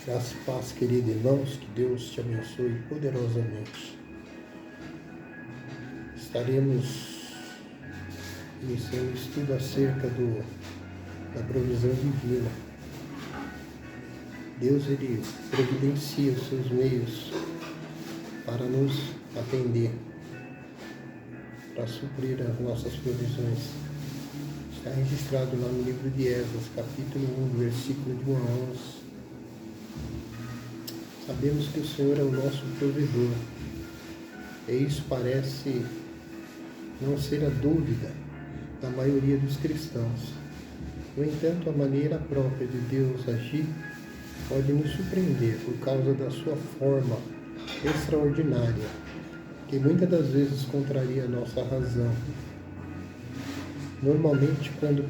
Graça e paz, queridos irmãos, que Deus te abençoe poderosamente. Estaremos iniciando o estudo acerca da provisão divina. Deus, Ele providencia os seus meios para nos atender, para suprir as nossas provisões. Está registrado lá no livro de Esdras, capítulo 1, versículo de 1 a 11. Sabemos que o Senhor é o nosso provedor, e isso parece não ser a dúvida da maioria dos cristãos. No entanto, a maneira própria de Deus agir pode nos surpreender por causa da sua forma extraordinária, que muitas das vezes contraria a nossa razão. Normalmente, quando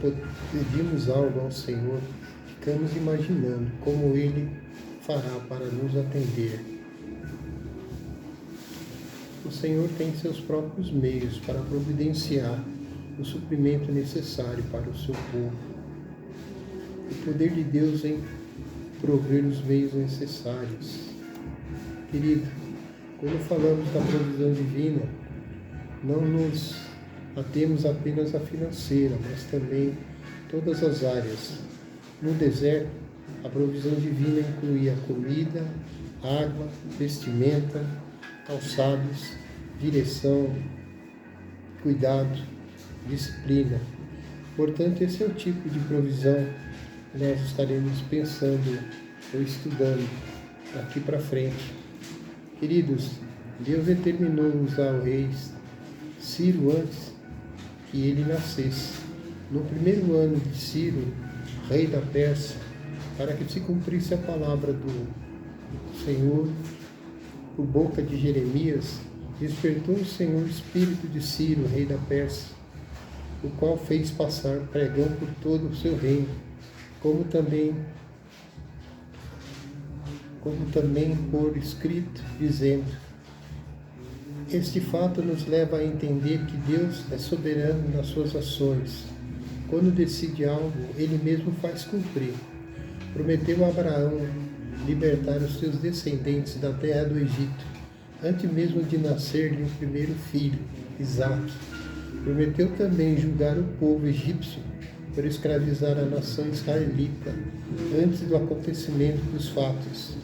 pedimos algo ao Senhor, ficamos imaginando como Ele fará para nos atender. O Senhor tem seus próprios meios para providenciar o suprimento necessário para o seu povo. O poder de Deus em prover os meios necessários. Querido, quando falamos da provisão divina, não nos atemos apenas à financeira, mas também todas as áreas. No deserto, a provisão divina incluía comida, água, vestimenta, calçados, direção, cuidado, disciplina. Portanto, esse é o tipo de provisão que nós estaremos pensando ou estudando daqui para frente. Queridos, Deus determinou usar o rei Ciro antes que ele nascesse. No primeiro ano de Ciro, rei da Pérsia, para que se cumprisse a palavra do Senhor por boca de Jeremias, despertou o Senhor o espírito de Ciro, rei da Pérsia, o qual fez passar pregão por todo o seu reino, como também por escrito, dizendo: este fato nos leva a entender que Deus é soberano nas suas ações. Quando decide algo, Ele mesmo faz cumprir. Prometeu a Abraão libertar os seus descendentes da terra do Egito, antes mesmo de nascer-lhe o primeiro filho, Isaque. Prometeu também julgar o povo egípcio por escravizar a nação israelita, antes do acontecimento dos fatos.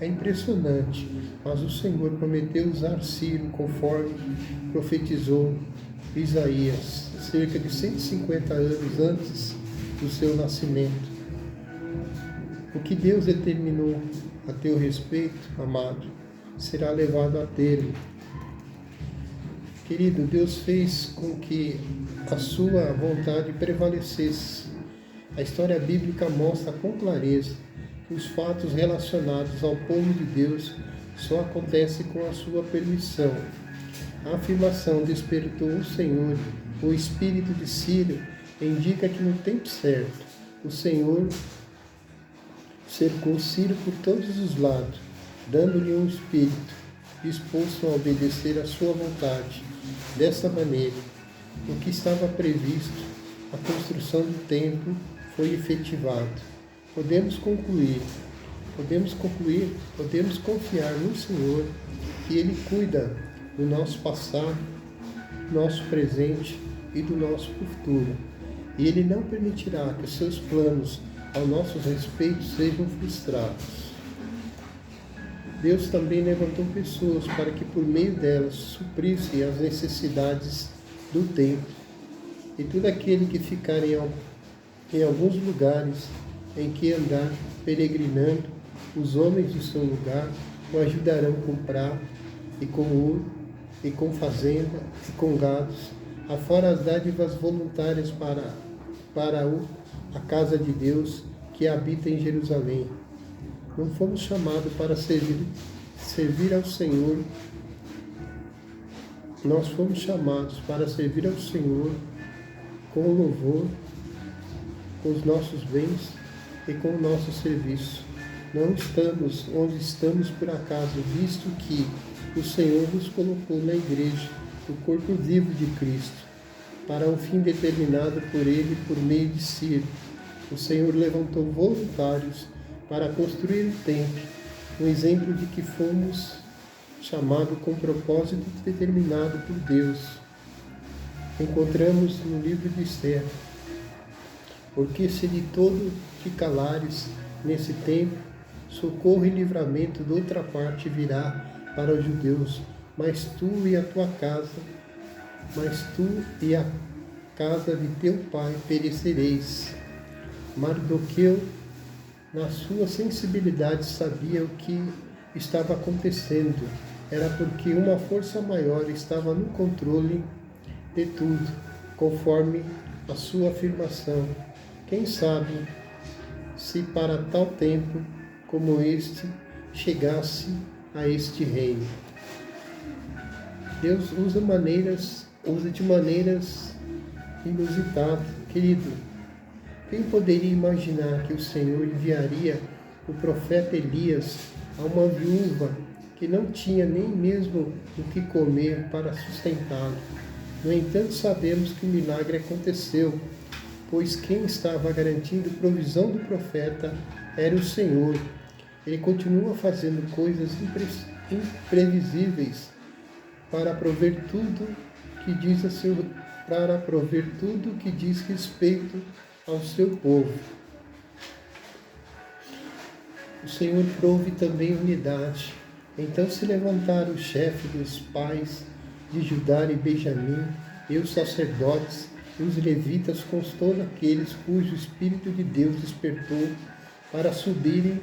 É impressionante, mas o Senhor prometeu usar Ciro conforme profetizou Isaías, cerca de 150 anos antes do seu nascimento. O que Deus determinou a teu respeito, amado, será levado a termo. Querido, Deus fez com que a sua vontade prevalecesse. A história bíblica mostra com clareza que os fatos relacionados ao povo de Deus só acontecem com a sua permissão. A afirmação despertou o Senhor, o espírito de Ciro, indica que no tempo certo, o Senhor cercou Ciro por todos os lados, dando-lhe um espírito disposto a obedecer à sua vontade. Dessa maneira, o que estava previsto, a construção do templo, foi efetivado. Podemos confiar no Senhor, que Ele cuida do nosso passado, nosso presente e do nosso futuro. E Ele não permitirá que os seus planos ao nosso respeito sejam frustrados. Deus também levantou pessoas para que por meio delas suprissem as necessidades do templo. E todo aquele que ficar em alguns lugares em que andar peregrinando, os homens do seu lugar o ajudarão com prata e com ouro, e com fazenda e com gados, afora as dádivas voluntárias para a casa de Deus que habita em Jerusalém. Não fomos chamados para servir ao Senhor. Nós fomos chamados para servir ao Senhor com louvor, com os nossos bens e com o nosso serviço. Não estamos onde estamos por acaso, visto que o Senhor nos colocou na igreja, o corpo vivo de Cristo, para um fim determinado por Ele por meio de Ciro. O Senhor levantou voluntários para construir o templo, um exemplo de que fomos chamados com propósito determinado por Deus. Encontramos no livro de Esther: porque se de todo te calares nesse tempo, socorro e livramento de outra parte virá para os judeus, mas tu e a casa de teu pai perecereis. Mardoqueu, na sua sensibilidade, sabia o que estava acontecendo. Era porque uma força maior estava no controle de tudo, conforme a sua afirmação. Quem sabe se para tal tempo como este chegasse a este reino. Deus usa de maneiras inusitadas. Querido, quem poderia imaginar que o Senhor enviaria o profeta Elias a uma viúva que não tinha nem mesmo o que comer para sustentá-lo? No entanto, sabemos que o milagre aconteceu, pois quem estava garantindo a provisão do profeta era o Senhor. Ele continua fazendo coisas imprevisíveis para prover tudo que diz respeito ao seu povo. O Senhor prouve também unidade. Então se levantaram os chefes dos pais de Judá e Benjamim, e os sacerdotes e os levitas, com todos aqueles cujo Espírito de Deus despertou, para subirem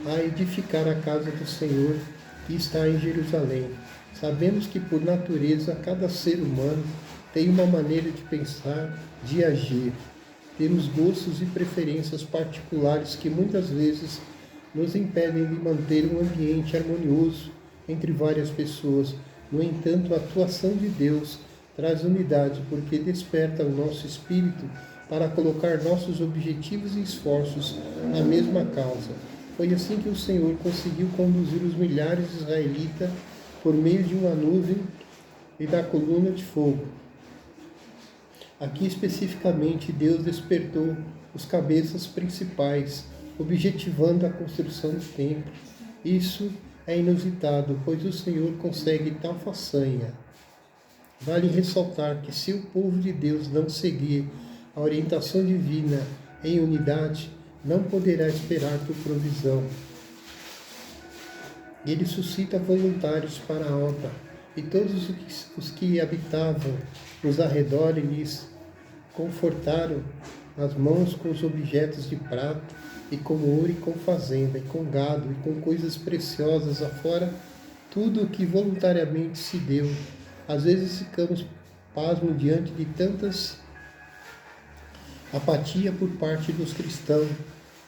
a edificar a casa do Senhor que está em Jerusalém. Sabemos que por natureza cada ser humano tem uma maneira de pensar, de agir. Temos gostos e preferências particulares que muitas vezes nos impedem de manter um ambiente harmonioso entre várias pessoas. No entanto, a atuação de Deus traz unidade, porque desperta o nosso espírito para colocar nossos objetivos e esforços na mesma causa. Foi assim que o Senhor conseguiu conduzir os milhares de israelitas por meio de uma nuvem e da coluna de fogo. Aqui especificamente, Deus despertou os cabeças principais, objetivando a construção do templo. Isso é inusitado, pois o Senhor consegue tal façanha. Vale ressaltar que se o povo de Deus não seguir a orientação divina em unidade, não poderá esperar por provisão. Ele suscita voluntários para a obra, e todos os que habitavam nos arredores lhes confortaram as mãos com os objetos de prata, e com ouro, e com fazenda, e com gado, e com coisas preciosas, afora tudo o que voluntariamente se deu. Às vezes ficamos pasmos diante de tantas apatia por parte dos cristãos,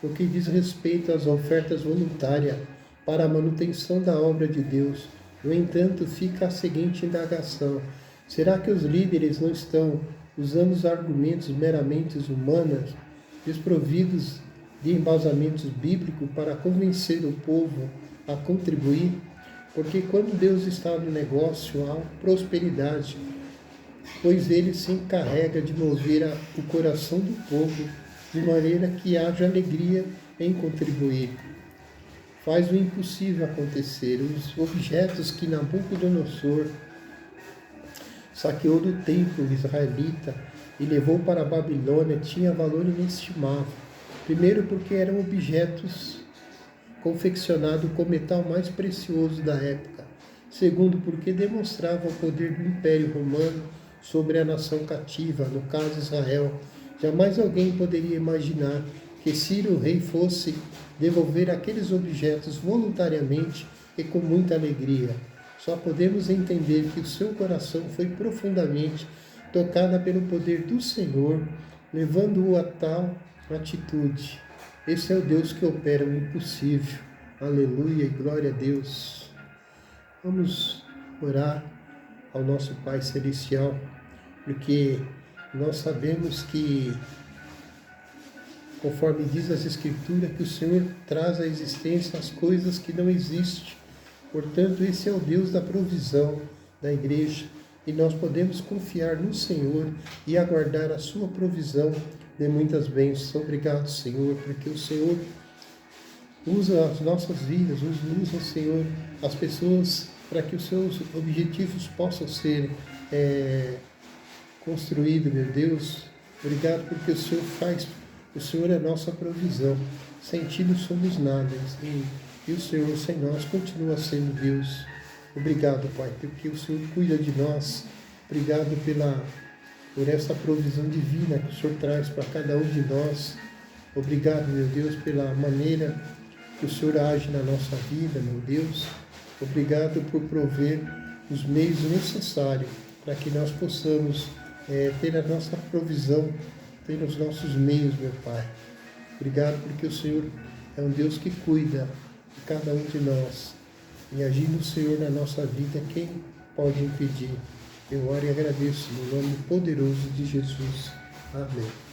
no que diz respeito às ofertas voluntárias para a manutenção da obra de Deus. No entanto, fica a seguinte indagação: será que os líderes não estão usando os argumentos meramente humanos, desprovidos de embasamentos bíblicos, para convencer o povo a contribuir? Porque quando Deus está no negócio, há prosperidade, pois Ele se encarrega de mover o coração do povo de maneira que haja alegria em contribuir. Faz o impossível acontecer. Os objetos que Nabucodonosor saqueou do templo israelita e levou para a Babilônia tinham valor inestimável. Primeiro, porque eram objetos confeccionados com o metal mais precioso da época. Segundo, porque demonstravam o poder do Império Romano sobre a nação cativa, no caso Israel. Jamais alguém poderia imaginar que Ciro, o rei, fosse devolver aqueles objetos voluntariamente e com muita alegria. Só podemos entender que o seu coração foi profundamente tocado pelo poder do Senhor, levando-o a tal atitude. Esse é o Deus que opera o impossível. Aleluia e glória a Deus. Vamos orar ao nosso Pai Celestial, porque nós sabemos que, conforme diz as Escrituras, que o Senhor traz à existência as coisas que não existem. Portanto, esse é o Deus da provisão da igreja, e nós podemos confiar no Senhor e aguardar a sua provisão de muitas bênçãos. Obrigado, Senhor, porque o Senhor Usa as nossas vidas, usa, Senhor, as pessoas para que os seus objetivos possam ser construídos, meu Deus. Obrigado porque o Senhor faz, o Senhor é a nossa provisão. Sem Ti não somos nada. E o Senhor sem nós continua sendo Deus. Obrigado, Pai, porque o Senhor cuida de nós. Obrigado por essa provisão divina que o Senhor traz para cada um de nós. Obrigado, meu Deus, pela maneira que o Senhor age na nossa vida, meu Deus. Obrigado por prover os meios necessários para que nós possamos ter a nossa provisão, ter os nossos meios, meu Pai. Obrigado porque o Senhor é um Deus que cuida de cada um de nós. E agindo o Senhor na nossa vida, quem pode impedir? Eu oro e agradeço no nome poderoso de Jesus. Amém.